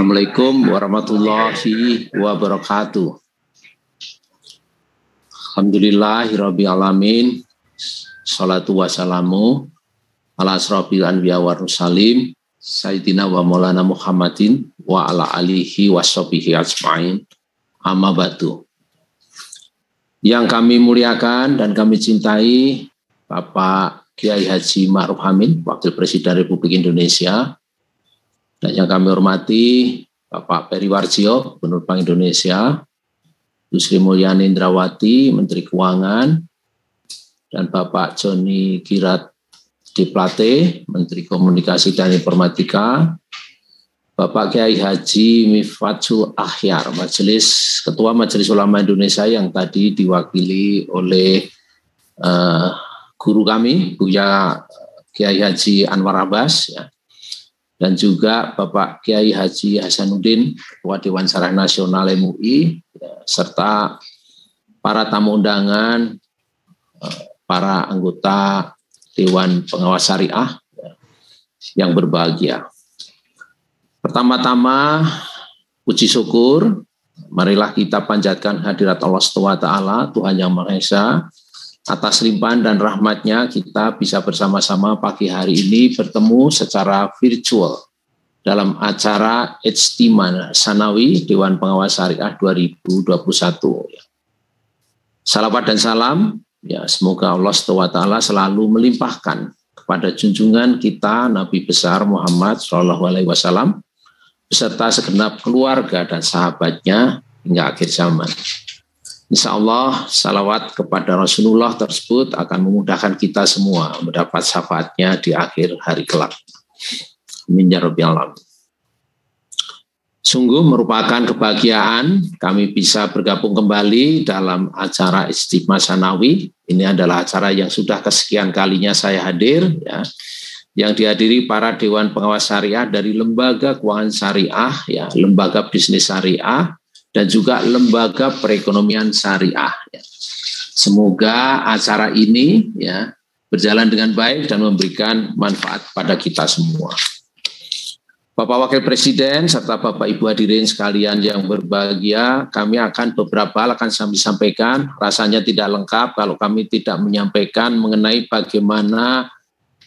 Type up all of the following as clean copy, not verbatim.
Assalamualaikum warahmatullahi wabarakatuh. Alhamdulillahirabbil alamin. Shalatu wassalamu ala asrofil anbiya wa mursalin sayyidina wa maulana Muhammadin wa ala alihi washabihi ajmain. Amma ba'du. Yang kami muliakan dan kami cintai Bapak Kiai Haji Ma'ruf Amin, Wakil Presiden Republik Indonesia. Dan yang kami hormati Bapak Peri Warjio, Gubernur Bank Indonesia, Bu Sri Mulyani Indrawati, Menteri Keuangan, dan Bapak Joni Girat Diplate, Menteri Komunikasi dan Informatika, Bapak Kiai Haji Miftahul Akhyar, Ketua Majelis Ulama Indonesia yang tadi diwakili oleh guru kami, Buya Kiai Haji Anwar Abbas, ya. Dan juga Bapak Kiai Haji Hasanuddin, Ketua Dewan Syarah Nasional MUI, ya, serta para tamu undangan, para anggota Dewan Pengawas Syariah, ya, yang berbahagia. Pertama-tama, puji syukur, marilah kita panjatkan hadirat Allah SWT, Tuhan Yang Maha Esa. Atas limpahan dan rahmatnya kita bisa bersama-sama pagi hari ini bertemu secara virtual dalam acara Ijtima Sanawi Dewan Pengawas Syariah 2021. Salawat dan salam, ya, semoga Allah SWT selalu melimpahkan kepada junjungan kita Nabi besar Muhammad SAW beserta segenap keluarga dan sahabatnya hingga akhir zaman. Insya Allah salawat kepada Rasulullah tersebut akan memudahkan kita semua mendapat syafaatnya di akhir hari kelak. Amin ya rabbal alamin. Sungguh merupakan kebahagiaan kami bisa bergabung kembali dalam acara Ijtima Sanawi. Ini adalah acara yang sudah kesekian kalinya saya hadir, ya, yang dihadiri para Dewan Pengawas Syariah dari Lembaga Keuangan Syariah, ya, Lembaga Bisnis Syariah, dan juga Lembaga Perekonomian Syariah. Ya. Semoga acara ini, ya, berjalan dengan baik dan memberikan manfaat pada kita semua. Bapak Wakil Presiden serta Bapak Ibu hadirin sekalian yang berbahagia, kami akan beberapa hal akan kami sampaikan. Rasanya tidak lengkap kalau kami tidak menyampaikan mengenai bagaimana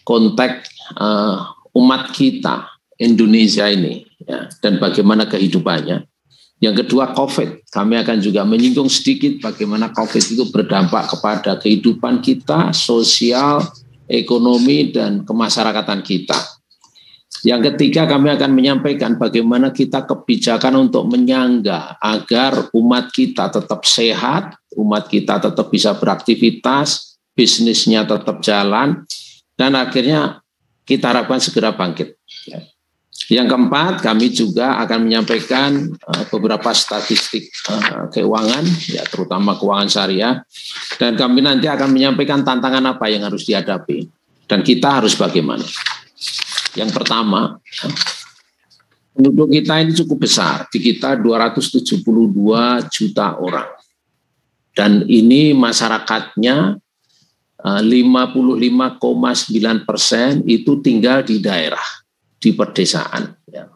konteks umat kita Indonesia ini, ya, dan bagaimana kehidupannya. Yang kedua, COVID. Kami akan juga menyinggung sedikit bagaimana COVID itu berdampak kepada kehidupan kita, sosial, ekonomi, dan kemasyarakatan kita. Yang ketiga, kami akan menyampaikan bagaimana kita kebijakan untuk menyangga agar umat kita tetap sehat, umat kita tetap bisa beraktivitas, bisnisnya tetap jalan, dan akhirnya kita harapkan segera bangkit. Yang keempat, kami juga akan menyampaikan beberapa statistik keuangan, ya, terutama keuangan syariah, dan kami nanti akan menyampaikan tantangan apa yang harus dihadapi, dan kita harus bagaimana. Yang pertama, penduduk kita ini cukup besar, di kita 272 juta orang, dan ini masyarakatnya 55,9% itu tinggal di daerah, di pedesaan, ya.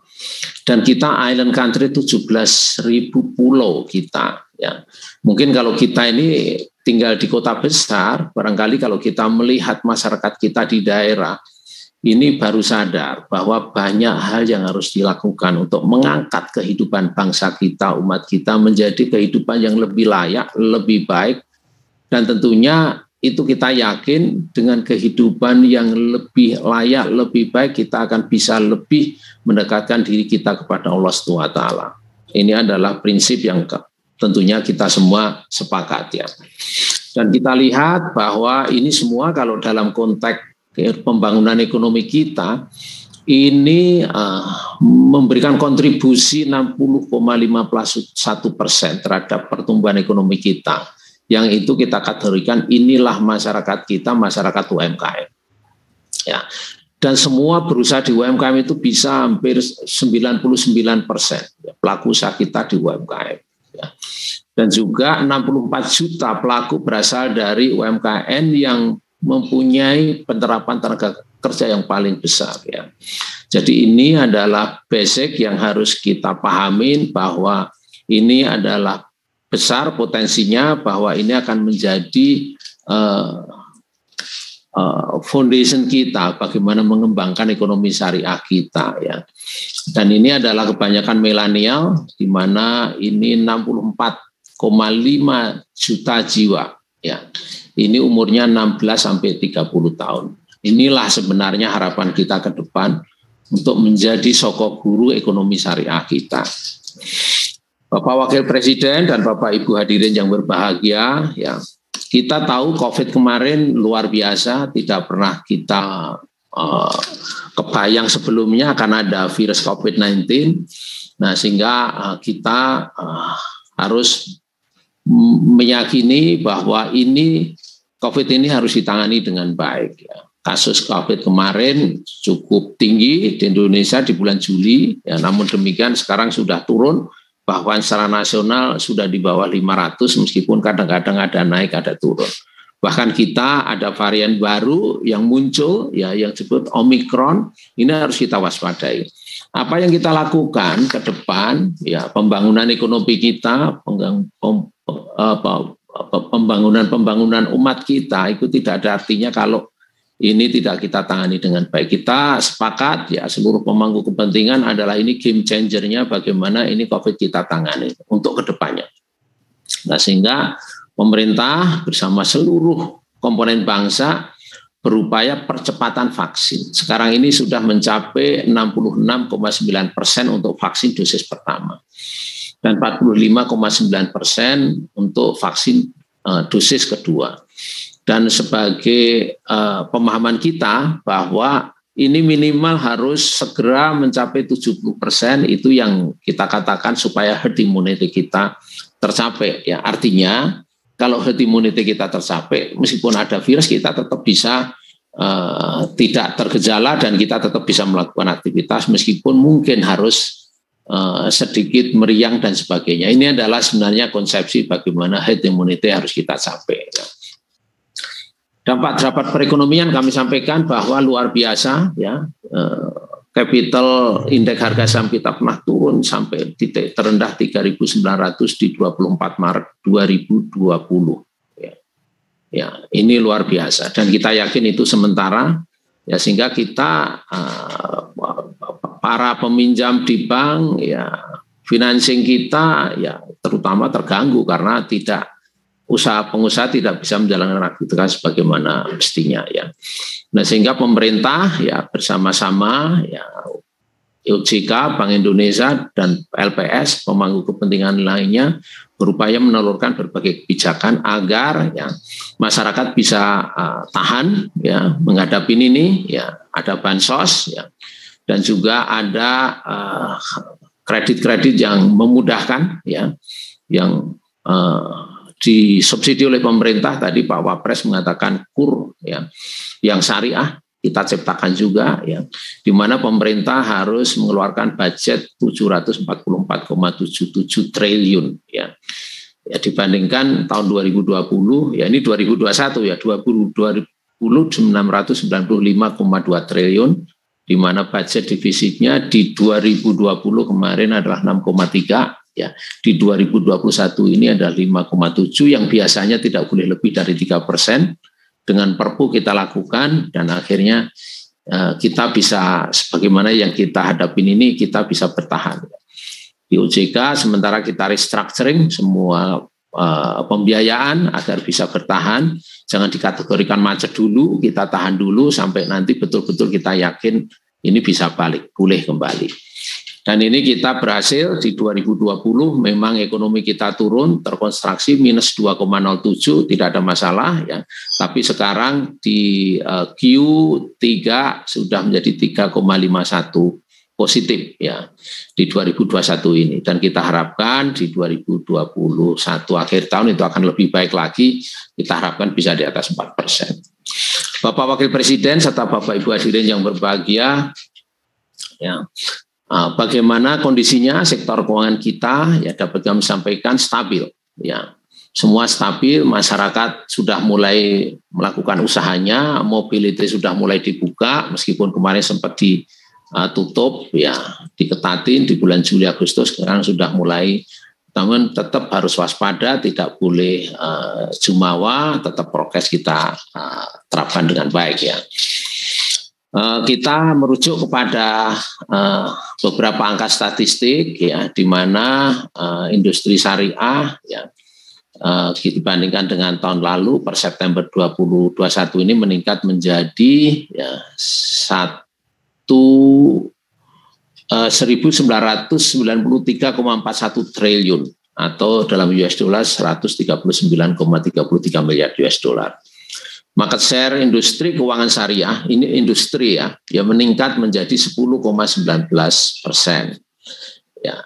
Dan kita island country 17.000 pulau kita, ya. Mungkin kalau kita ini tinggal di kota besar, barangkali kalau kita melihat masyarakat kita di daerah, ini baru sadar bahwa banyak hal yang harus dilakukan untuk mengangkat kehidupan bangsa kita, umat kita menjadi kehidupan yang lebih layak, lebih baik, dan tentunya itu kita yakin dengan kehidupan yang lebih layak, lebih baik, kita akan bisa lebih mendekatkan diri kita kepada Allah SWT. Ini adalah prinsip yang tentunya kita semua sepakat, ya. Dan kita lihat bahwa ini semua kalau dalam konteks pembangunan ekonomi kita, ini memberikan kontribusi 60,51% terhadap pertumbuhan ekonomi kita. Yang itu kita kategorikan inilah masyarakat kita, masyarakat UMKM. Ya. Dan semua berusaha di UMKM itu bisa hampir 99%, ya, pelaku usaha kita di UMKM. Ya. Dan juga 64 juta pelaku berasal dari UMKM yang mempunyai penerapan tenaga kerja yang paling besar ya. Jadi ini adalah basic yang harus kita pahamin, bahwa ini adalah besar potensinya, bahwa ini akan menjadi foundation kita bagaimana mengembangkan ekonomi syariah kita ya. Dan ini adalah kebanyakan milenial, di mana ini 64,5 juta jiwa ya. Ini umurnya 16 sampai 30 tahun. Inilah sebenarnya harapan kita ke depan untuk menjadi sokok guru ekonomi syariah kita. Bapak Wakil Presiden dan Bapak Ibu hadirin yang berbahagia ya. Kita tahu COVID kemarin luar biasa, tidak pernah kita kebayang sebelumnya akan ada virus COVID-19. Nah, sehingga kita harus meyakini bahwa ini COVID ini harus ditangani dengan baik. Ya. Kasus COVID kemarin cukup tinggi di Indonesia di bulan Juli, ya, namun demikian sekarang sudah turun. Bahwa secara nasional sudah di bawah 500, meskipun kadang-kadang ada naik, ada turun. Bahkan kita ada varian baru yang muncul, ya, yang disebut Omikron, ini harus kita waspadai. Apa yang kita lakukan ke depan, ya, pembangunan ekonomi kita, pembangunan umat kita, itu tidak ada artinya kalau ini tidak kita tangani dengan baik. Kita sepakat ya, seluruh pemangku kepentingan adalah ini game changer-nya bagaimana ini COVID kita tangani untuk kedepannya. Nah, sehingga pemerintah bersama seluruh komponen bangsa berupaya percepatan vaksin. Sekarang ini sudah mencapai 66,9% untuk vaksin dosis pertama dan 45,9% untuk vaksin dosis kedua. Dan sebagai pemahaman kita bahwa ini minimal harus segera mencapai 70%, itu yang kita katakan supaya herd immunity kita tercapai. Ya, artinya kalau herd immunity kita tercapai, meskipun ada virus kita tetap bisa tidak tergejala dan kita tetap bisa melakukan aktivitas meskipun mungkin harus sedikit meriang dan sebagainya. Ini adalah sebenarnya konsepsi bagaimana herd immunity harus kita capai. Ya. Dampak perekonomian kami sampaikan bahwa luar biasa ya, capital indeks harga saham kita pernah turun sampai titik terendah 3.900 di 24 Maret 2020 ya. Ya, ini luar biasa dan kita yakin itu sementara ya, sehingga kita para peminjam di bank ya, financing kita ya terutama terganggu karena pengusaha tidak bisa menjalankan aktivitas sebagaimana mestinya ya. Nah, sehingga pemerintah ya bersama-sama ya OJK, Bank Indonesia dan LPS, pemangku kepentingan lainnya berupaya menelurkan berbagai kebijakan agar ya masyarakat bisa tahan ya menghadapi ini ya, ada bansos ya dan juga ada kredit-kredit yang memudahkan ya, yang disubsidi oleh pemerintah. Tadi Pak Wapres mengatakan KUR ya, yang syariah kita ciptakan juga ya, di mana pemerintah harus mengeluarkan budget 744,77 triliun ya. Ya, dibandingkan tahun 2020 ya, ini 2021 ya, 2020 695,2 triliun, di mana budget defisitnya di 2020 kemarin adalah 6,3 ya, di 2021 ini adalah 5,7 yang biasanya tidak boleh lebih dari 3%. Dengan Perpu kita lakukan dan akhirnya kita bisa, sebagaimana yang kita hadapin ini, kita bisa bertahan. Di OJK sementara kita restructuring semua pembiayaan agar bisa bertahan, jangan dikategorikan macet dulu, kita tahan dulu sampai nanti betul-betul kita yakin ini bisa balik, pulih kembali. Dan ini kita berhasil di 2020, memang ekonomi kita turun, terkonstruksi minus 2,07, tidak ada masalah ya. Tapi sekarang di Q3 sudah menjadi 3,51 positif ya di 2021 ini. Dan kita harapkan di 2021 akhir tahun itu akan lebih baik lagi, kita harapkan bisa di atas 4%. Bapak Wakil Presiden serta Bapak Ibu hadirin yang berbahagia, ya. Bagaimana kondisinya sektor keuangan kita ya dapat kami sampaikan stabil ya. semua stabil, masyarakat sudah mulai melakukan usahanya, mobility sudah mulai dibuka, meskipun kemarin sempat ditutup, ya diketatin di bulan Juli Agustus, sekarang sudah mulai. Namun tetap harus waspada, tidak boleh jumawa, tetap prokes kita terapkan dengan baik ya. Kita merujuk kepada beberapa angka statistik ya, di mana industri syariah ya dibandingkan dengan tahun lalu per September 2021 ini meningkat menjadi ya, 1.993,41 triliun atau dalam US dollar 139,33 miliar US dollar. Market share industri keuangan syariah, ini industri ya, meningkat menjadi 10,19%. Ya,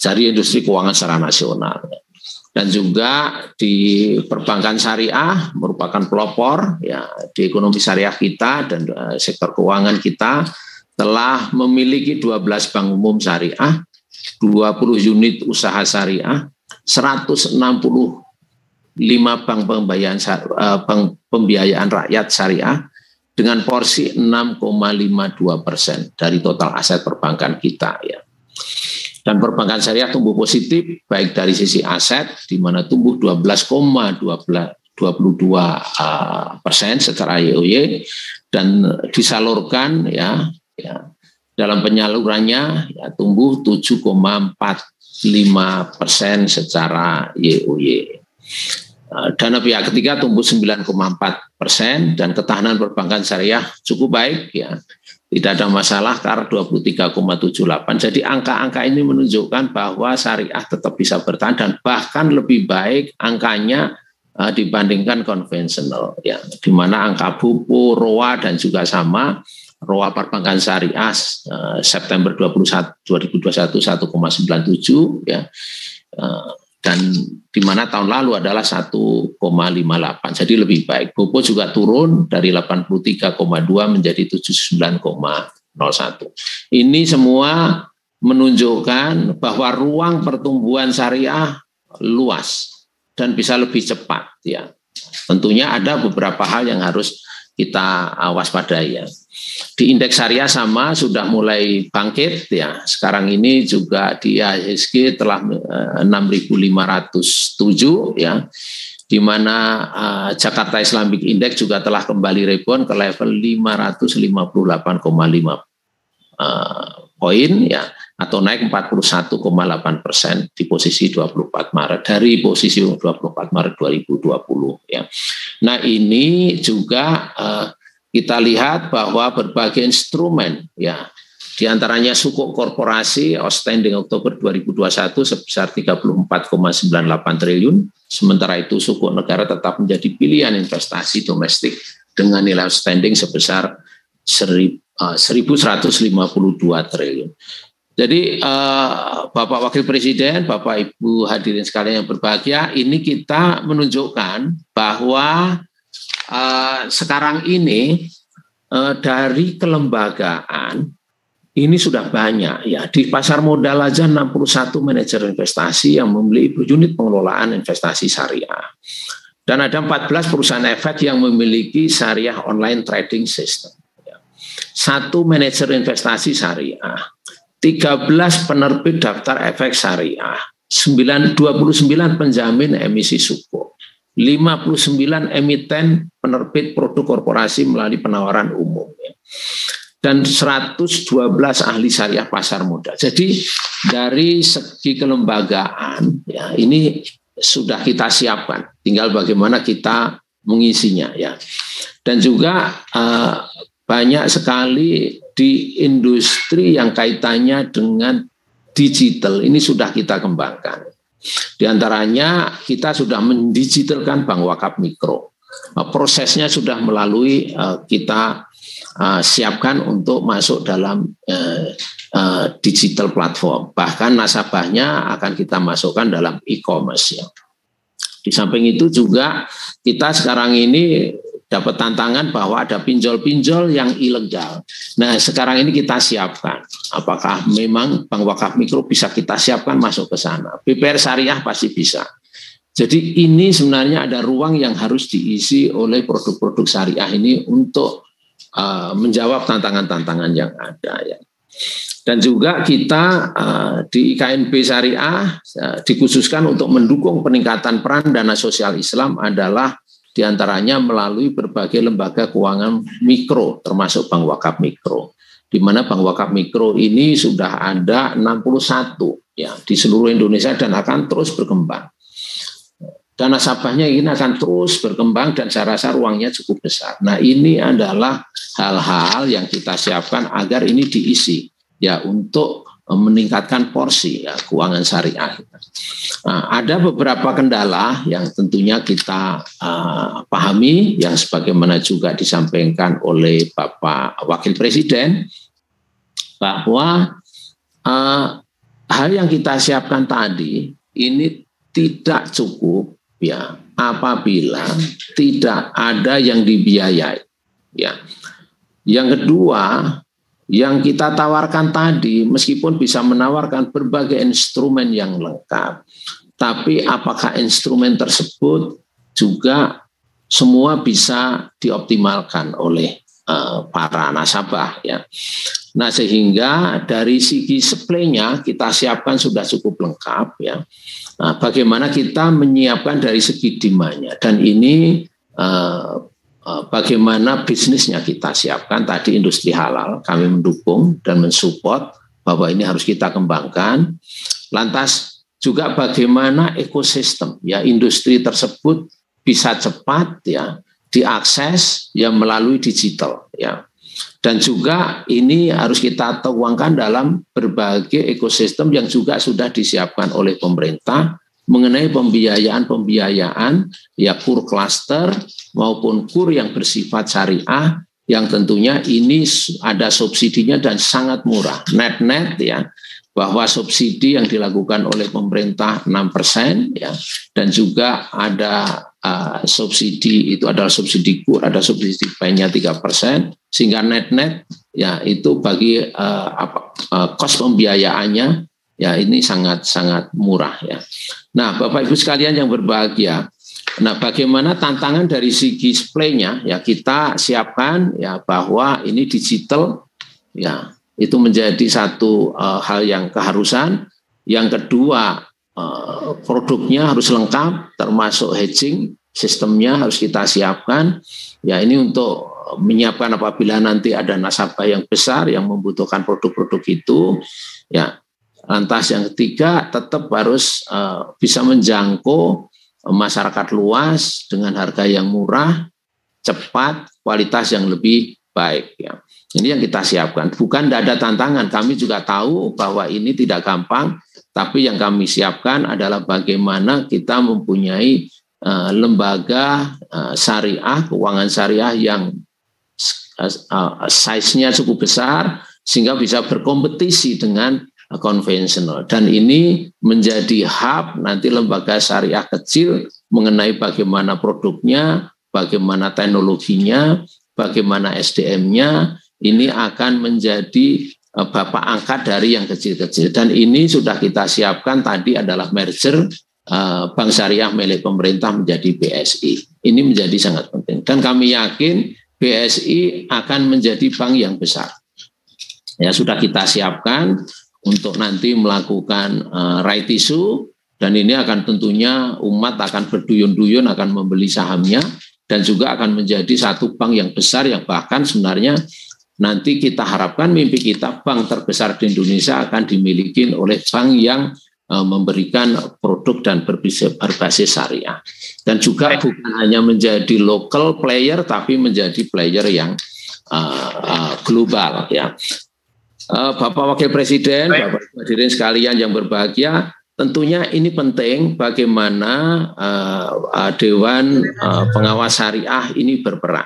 dari industri keuangan secara nasional. Dan juga di perbankan syariah merupakan pelopor ya di ekonomi syariah kita, dan sektor keuangan kita telah memiliki 12 bank umum syariah, 20 unit usaha syariah, 165 bank pembiayaan rakyat syariah dengan porsi 6,52% dari total aset perbankan kita ya. Dan perbankan syariah tumbuh positif baik dari sisi aset di mana tumbuh 12,22% secara YoY, dan disalurkan ya dalam penyalurannya ya tumbuh 7,45% secara YoY. Dana pihak ketiga tumbuh 9,4% dan ketahanan perbankan syariah cukup baik ya. Tidak ada masalah, KAR 23,78. Jadi angka-angka ini menunjukkan bahwa syariah tetap bisa bertahan dan bahkan lebih baik angkanya dibandingkan konvensional ya. Di mana angka BUPU, ROA dan juga sama. ROA perbankan syariah September 2021 1,97 ya. Dan di mana tahun lalu adalah 1,58, jadi lebih baik. BOPO juga turun dari 83,2 menjadi 79,01. Ini semua menunjukkan bahwa ruang pertumbuhan syariah luas dan bisa lebih cepat ya. Tentunya ada beberapa hal yang harus kita waspadai ya. Di indeks syariah sama sudah mulai bangkit ya. Sekarang ini juga di IHSG telah 6.507 ya. Di mana Jakarta Islamic Index juga telah kembali rebound ke level 558,5 poin ya, atau naik 41,8% di posisi 24 Maret dari posisi 24 Maret 2020 ya. Nah, ini juga kita lihat bahwa berbagai instrumen ya, diantaranya sukuk korporasi outstanding Oktober 2021 sebesar 34,98 triliun, sementara itu sukuk negara tetap menjadi pilihan investasi domestik dengan nilai outstanding sebesar 1.152 triliun. Jadi Bapak Wakil Presiden, Bapak Ibu hadirin sekalian yang berbahagia, ini kita menunjukkan bahwa sekarang ini dari kelembagaan ini sudah banyak ya, di pasar modal aja 61 manajer investasi yang memiliki unit pengelolaan investasi syariah, dan ada 14 perusahaan efek yang memiliki syariah online trading system ya. 1 manajer investasi syariah, 13 penerbit daftar efek syariah, 29 penjamin emisi sukuk, 59 emiten penerbit produk korporasi melalui penawaran umum ya, dan 112 ahli syariah pasar modal. Jadi dari segi kelembagaan ya, ini sudah kita siapkan, tinggal bagaimana kita mengisinya ya. Dan juga banyak sekali di industri yang kaitannya dengan digital ini sudah kita kembangkan. Di antaranya kita sudah mendigitalkan Bank Wakaf Mikro. Prosesnya sudah melalui kita siapkan untuk masuk dalam digital platform. Bahkan nasabahnya akan kita masukkan dalam e-commerce ya. Di samping itu juga kita sekarang ini dapat tantangan bahwa ada pinjol-pinjol yang ilegal. Nah, sekarang ini kita siapkan. Apakah memang Bank Wakaf Mikro bisa kita siapkan masuk ke sana? BPR Syariah pasti bisa. Jadi ini sebenarnya ada ruang yang harus diisi oleh produk-produk syariah ini untuk menjawab tantangan-tantangan yang ada ya. Dan juga kita di IKNB Syariah dikhususkan untuk mendukung peningkatan peran dana sosial Islam adalah diantaranya melalui berbagai lembaga keuangan mikro, termasuk Bank Wakaf Mikro, di mana Bank Wakaf Mikro ini sudah ada 61 ya di seluruh Indonesia dan akan terus berkembang. Dan nasabahnya ini akan terus berkembang dan saya rasa ruangnya cukup besar. Nah, ini adalah hal-hal yang kita siapkan agar ini diisi ya untuk meningkatkan porsi ya keuangan syariah. Nah, ada beberapa kendala yang tentunya kita pahami yang sebagaimana juga disampaikan oleh Bapak Wakil Presiden bahwa hal yang kita siapkan tadi ini tidak cukup ya apabila tidak ada yang dibiayai ya. Yang kedua, yang kita tawarkan tadi meskipun bisa menawarkan berbagai instrumen yang lengkap, tapi apakah instrumen tersebut juga semua bisa dioptimalkan oleh para nasabah ya. Nah, sehingga dari segi supply-nya kita siapkan sudah cukup lengkap ya. Nah, bagaimana kita menyiapkan dari segi demand-nya dan ini bagaimana bisnisnya kita siapkan. Tadi industri halal kami mendukung dan mensupport bahwa ini harus kita kembangkan. Lantas juga bagaimana ekosistem ya industri tersebut bisa cepat ya diakses ya melalui digital ya. Dan juga ini harus kita tuangkan dalam berbagai ekosistem yang juga sudah disiapkan oleh pemerintah mengenai pembiayaan ya kur cluster maupun kur yang bersifat syariah yang tentunya ini ada subsidinya dan sangat murah. Net ya bahwa subsidi yang dilakukan oleh pemerintah 6% ya dan juga ada subsidi itu adalah subsidi kur, ada subsidi PAI-nya 3%, sehingga net ya itu bagi kos pembiayaannya ya ini sangat murah ya. Nah, Bapak Ibu sekalian yang berbahagia, nah bagaimana tantangan dari segi supply-nya ya kita siapkan ya bahwa ini digital ya itu menjadi satu hal yang keharusan. Yang kedua produknya harus lengkap termasuk hedging sistemnya harus kita siapkan ya ini untuk menyiapkan apabila nanti ada nasabah yang besar yang membutuhkan produk-produk itu ya. Lantas yang ketiga tetap harus bisa menjangkau masyarakat luas dengan harga yang murah, cepat, kualitas yang lebih baik ya. Ini yang kita siapkan. Bukan tidak ada tantangan, kami juga tahu bahwa ini tidak gampang, tapi yang kami siapkan adalah bagaimana kita mempunyai lembaga syariah, keuangan syariah yang size-nya cukup besar sehingga bisa berkompetisi dengan konvensional. Dan ini menjadi hub nanti lembaga syariah kecil mengenai bagaimana produknya, bagaimana teknologinya, bagaimana SDM-nya, ini akan menjadi bapak angkat dari yang kecil-kecil. Dan ini sudah kita siapkan tadi adalah merger Bank Syariah milik pemerintah menjadi BSI. Ini menjadi sangat penting. Dan kami yakin BSI akan menjadi bank yang besar. Ya sudah kita siapkan untuk nanti melakukan right issue dan ini akan tentunya umat akan berduyun-duyun akan membeli sahamnya dan juga akan menjadi satu bank yang besar yang bahkan sebenarnya nanti kita harapkan mimpi kita bank terbesar di Indonesia akan dimiliki oleh bank yang memberikan produk dan berbasis syariah dan juga bukan hanya menjadi local player tapi menjadi player yang global ya. Bapak Wakil Presiden, Bapak hadirin sekalian yang berbahagia, tentunya ini penting bagaimana Dewan Pengawas Syariah ini berperan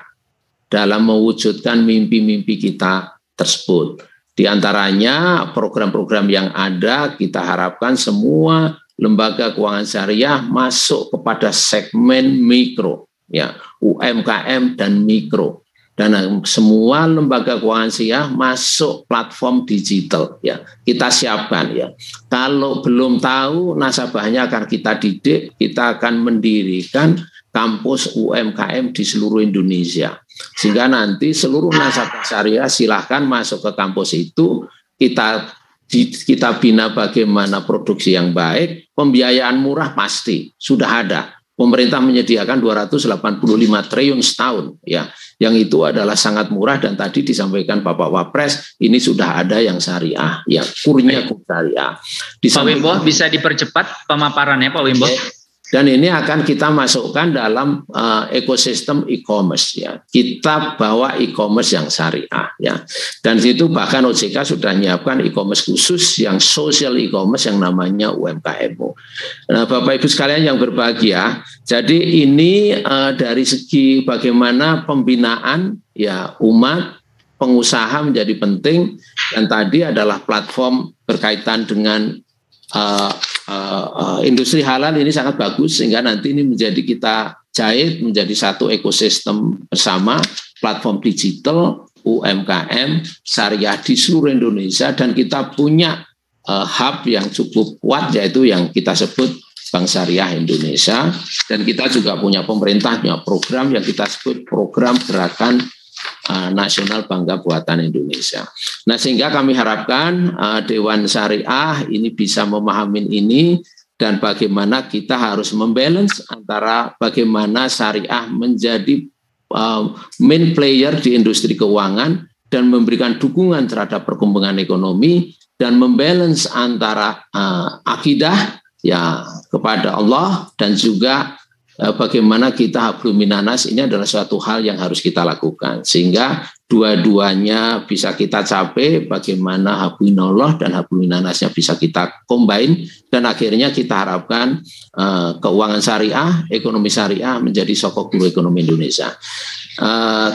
dalam mewujudkan mimpi-mimpi kita tersebut. Di antaranya program-program yang ada kita harapkan semua lembaga keuangan syariah masuk kepada segmen mikro, ya UMKM dan mikro. dan semua lembaga keuangan syariah masuk platform digital ya. Kita siapkan ya. Kalau belum tahu, nasabahnya akan kita didik, kita akan mendirikan kampus UMKM di seluruh Indonesia. Sehingga nanti seluruh nasabah syariah silahkan masuk ke kampus itu, kita bina bagaimana produksi yang baik, pembiayaan murah pasti sudah ada. Pemerintah menyediakan 285 triliun setahun ya. Yang itu adalah sangat murah, dan tadi disampaikan Bapak Wapres, ini sudah ada yang syariah ya, kurnya syariah. Pak Wimbo bisa dipercepat pemaparannya Pak Wimbo. Dan ini akan kita masukkan dalam ekosistem e-commerce ya. Kita bawa e-commerce yang syariah ya. Dan situ bahkan OJK sudah menyiapkan e-commerce khusus yang social e-commerce yang namanya UMKM. Nah, Bapak Ibu sekalian yang berbahagia, jadi ini dari segi bagaimana pembinaan ya umat, pengusaha menjadi penting, dan tadi adalah platform berkaitan dengan industri halal ini sangat bagus, sehingga nanti ini menjadi kita jahit menjadi satu ekosistem bersama, platform digital UMKM syariah di seluruh Indonesia, dan kita punya hub yang cukup kuat, yaitu yang kita sebut Bank Syariah Indonesia, dan kita juga punya pemerintahnya program yang kita sebut program gerakan nasional bangga buatan Indonesia. Nah, sehingga kami harapkan Dewan Syariah ini bisa memahami ini, dan bagaimana kita harus membalance antara bagaimana syariah menjadi main player di industri keuangan dan memberikan dukungan terhadap perkembangan ekonomi, dan membalance antara akidah ya kepada Allah, dan juga bagaimana kita hablum minanas, ini adalah suatu hal yang harus kita lakukan sehingga dua-duanya bisa kita capai, bagaimana hablumillah dan hablum minanasnya bisa kita combine, dan akhirnya kita harapkan keuangan syariah, ekonomi syariah menjadi sokok guru ekonomi Indonesia.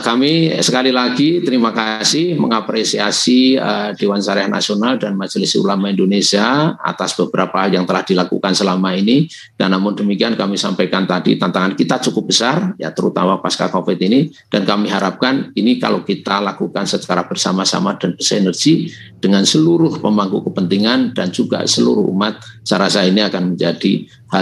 Kami sekali lagi terima kasih, mengapresiasi Dewan Syariah Nasional dan Majelis Ulama Indonesia atas beberapa hal yang telah dilakukan selama ini, dan namun demikian kami sampaikan tadi tantangan kita cukup besar ya, terutama pasca COVID ini, dan kami harapkan ini kalau kita lakukan secara bersama-sama dan bersinergi dengan seluruh pemangku kepentingan dan juga seluruh umat, saya rasa ini akan menjadi hal